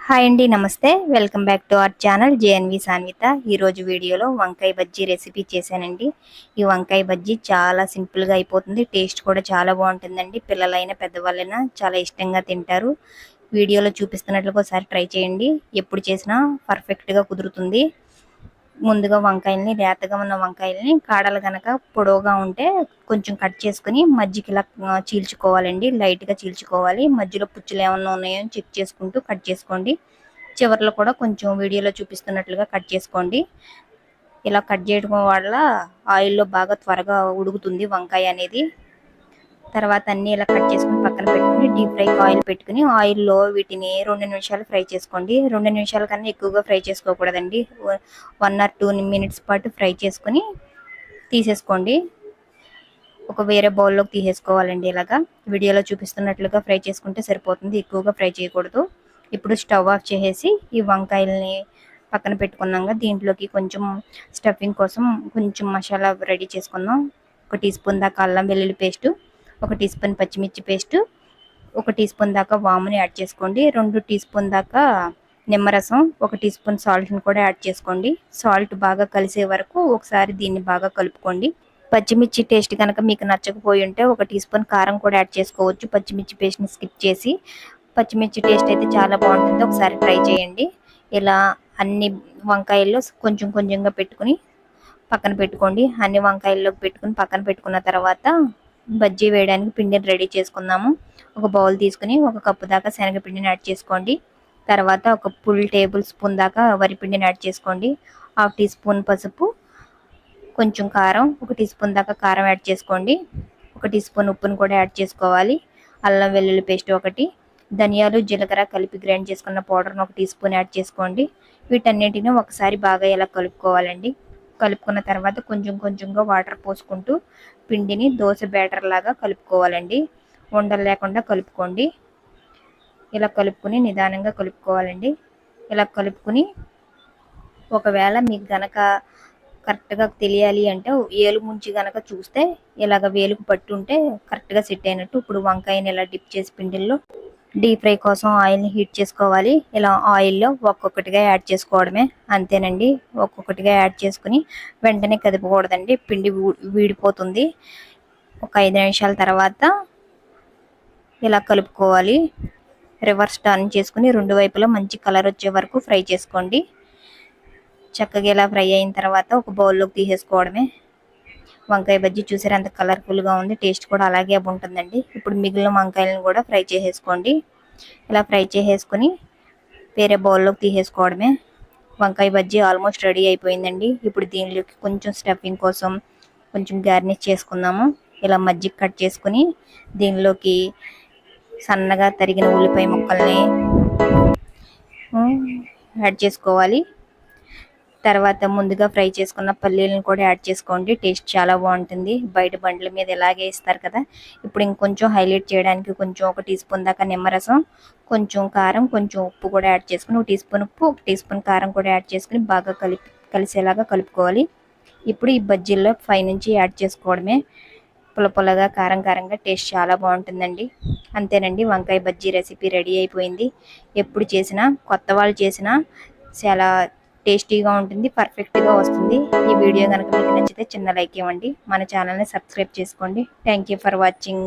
Hi అండి, నమస్తే. Welcome back to our channel JNV Sanvitha. ఈరోజు వీడియోలో వంకాయ బజ్జీ రెసిపీ చేశానండి. ఈ వంకాయ బజ్జీ చాలా సింపుల్గా అయిపోతుంది. టేస్ట్ కూడా చాలా బాగుంటుందండి. పిల్లలైనా పెద్దవాళ్ళైనా చాలా ఇష్టంగా తింటారు. వీడియోలో చూపిస్తున్నట్లుగా ఒకసారి ట్రై చేయండి. ఎప్పుడు చేసినా పర్ఫెక్ట్గా కుదురుతుంది. ముందుగా వంకాయల్ని, లేతగా ఉన్న వంకాయల్ని కాడలు కనుక పొడవుగా ఉంటే కొంచెం కట్ చేసుకుని మధ్యకిలా చీల్చుకోవాలండి. లైట్గా చీల్చుకోవాలి. మధ్యలో పుచ్చులు ఏమన్నా ఉన్నాయో చెక్ చేసుకుంటూ కట్ చేసుకోండి. చివర్లో కూడా కొంచెం వీడియోలో చూపిస్తున్నట్లుగా కట్ చేసుకోండి. ఇలా కట్ చేయడం వల్ల ఆయిల్లో బాగా త్వరగా ఉడుకుతుంది వంకాయ అనేది. తర్వాత అన్ని ఇలా కట్ చేసుకుని పక్కన పెట్టుకుని డీప్ ఫ్రైకి ఆయిల్ పెట్టుకుని ఆయిల్లో వీటిని 2 నిమిషాలు ఫ్రై చేసుకోండి. 2 నిమిషాల కన్నా ఎక్కువగా ఫ్రై చేసుకోకూడదండి. 1 or 2 మినిట్స్ పాటు ఫ్రై చేసుకుని తీసేసుకోండి. ఒక వేరే బౌల్లోకి తీసేసుకోవాలండి. ఇలాగా వీడియోలో చూపిస్తున్నట్లుగా ఫ్రై చేసుకుంటే సరిపోతుంది. ఎక్కువగా ఫ్రై చేయకూడదు. ఇప్పుడు స్టవ్ ఆఫ్ చేసేసి ఈ వంకాయల్ని పక్కన పెట్టుకున్నాక దీంట్లోకి కొంచెం స్టఫింగ్ కోసం కొంచెం మసాలా రెడీ చేసుకుందాం. 1 టీ స్పూన్ దాకా అల్లం వెల్లుల్లి పేస్టు, 1 టీ స్పూన్ పచ్చిమిర్చి పేస్టు, 1 టీ స్పూన్ దాకా వాముని యాడ్ చేసుకోండి. 2 టీ స్పూన్ దాకా నిమ్మరసం, 1 టీ స్పూన్ సాల్ట్ని కూడా యాడ్ చేసుకోండి. సాల్ట్ బాగా కలిసే వరకు ఒకసారి దీన్ని బాగా కలుపుకోండి. పచ్చిమిర్చి టేస్ట్ కనుక మీకు నచ్చకపోయి ఉంటే 1 టీ స్పూన్ కారం కూడా యాడ్ చేసుకోవచ్చు. పచ్చిమిర్చి పేస్ట్ని స్కిప్ చేసి. పచ్చిమిర్చి టేస్ట్ అయితే చాలా బాగుంటుంది. ఒకసారి ట్రై చేయండి. ఇలా అన్ని వంకాయల్లో కొంచెం కొంచెంగా పెట్టుకుని పక్కన పెట్టుకోండి. అన్ని వంకాయల్లోకి పెట్టుకుని పక్కన పెట్టుకున్న తర్వాత బజ్జీ వేయడానికి పిండిని రెడీ చేసుకుందాము. ఒక బౌల్ తీసుకుని 1 కప్పు దాకా శనగపిండిని యాడ్ చేసుకోండి. తర్వాత 1 ఫుల్ టేబుల్ స్పూన్ దాకా వరిపిండిని యాడ్ చేసుకోండి. 1/2 టీ స్పూన్ పసుపు, కొంచెం కారం, 1 టీ స్పూన్ దాకా కారం యాడ్ చేసుకోండి. 1 టీ స్పూన్ ఉప్పును కూడా యాడ్ చేసుకోవాలి. అల్లం వెల్లుల్లి పేస్ట్ 1, ధనియాలు జీలకర్ర కలిపి గ్రైండ్ చేసుకున్న పౌడర్ను 1 టీ స్పూన్ యాడ్ చేసుకోండి. వీటన్నిటిని ఒకసారి బాగా ఇలా కలుపుకోవాలండి. కలుపుకున్న తర్వాత కొంచెం కొంచెంగా వాటర్ పోసుకుంటూ పిండిని దోశ బ్యాటర్ లాగా కలుపుకోవాలండి. ఉండలు లేకుండా కలుపుకోండి. ఇలా కలుపుకుని నిదానంగా కలుపుకోవాలండి. ఇలా కలుపుకుని ఒకవేళ మీకు గనక కరెక్ట్గా తెలియాలి అంటే ఏలు ముంచి గనక చూస్తే ఇలాగ వేలుకు పట్టుంటే కరెక్ట్గా సెట్ అయినట్టు. ఇప్పుడు వంకాయని ఇలా డిప్ చేసి పిండిల్లో డీప్ ఫ్రై కోసం ఆయిల్ని హీట్ చేసుకోవాలి. ఇలా ఆయిల్లో ఒక్కొక్కటిగా యాడ్ చేసుకోవడమే, అంతేనండి. ఒక్కొక్కటిగా యాడ్ చేసుకుని వెంటనే కదపకూడదండి, పిండి వీడిపోతుంది. ఒక 5 నిమిషాల తర్వాత ఇలా కలుపుకోవాలి. రివర్స్ టర్న్ చేసుకుని 2 వైపులా మంచి కలర్ వచ్చే వరకు ఫ్రై చేసుకోండి. చక్కగా ఇలా ఫ్రై అయిన తర్వాత ఒక బౌల్లోకి తీసేసుకోవడమే. వంకాయ బజ్జీ చూసారు ఎంత కలర్ఫుల్గా ఉంది. టేస్ట్ కూడా అలాగే ఉంటుందండి. ఇప్పుడు మిగిలిన వంకాయలను కూడా ఫ్రై చేసేసుకోండి. ఇలా ఫ్రై చేసేసుకుని వేరే బౌల్లోకి తీసేసుకోవడమే. వంకాయ బజ్జీ ఆల్మోస్ట్ రెడీ అయిపోయిందండి. ఇప్పుడు దీనిలోకి కొంచెం స్టఫింగ్ కోసం కొంచెం గార్నిష్ చేసుకుందాము. ఇలా మజ్జిగ కట్ చేసుకుని దీనిలోకి సన్నగా తరిగిన ఉల్లిపాయ ముక్కల్ని యాడ్ చేసుకోవాలి. తర్వాత ముందుగా ఫ్రై చేసుకున్న పల్లీలను కూడా యాడ్ చేసుకోండి. టేస్ట్ చాలా బాగుంటుంది. బయట బండ్ల మీద ఇలాగే ఇస్తారు కదా. ఇప్పుడు ఇంకొంచెం హైలైట్ చేయడానికి కొంచెం 1 టీ స్పూన్ దాకా నిమ్మరసం, కొంచెం కారం, కొంచెం ఉప్పు కూడా యాడ్ చేసుకుని 1 టీ స్పూన్ ఉప్పు, 1 టీ స్పూన్ కారం కూడా యాడ్ చేసుకుని బాగా కలిసేలాగా కలుపుకోవాలి. ఇప్పుడు ఈ బజ్జీల్లో పైనుంచి యాడ్ చేసుకోవడమే. పుల్లగా కారంగా టేస్ట్ చాలా బాగుంటుందండి. అంతేనండి, వంకాయ బజ్జీ రెసిపీ రెడీ అయిపోయింది. ఎప్పుడు చేసినా కొత్త వాళ్ళు చేసినా చాలా టేస్టీగా ఉంటుంది, పర్ఫెక్ట్గా వస్తుంది. ఈ వీడియో కనుక మీకు నచ్చితే చిన్న లైక్ ఇవ్వండి. మన ఛానల్ని సబ్స్క్రైబ్ చేసుకోండి. Thank you for watching.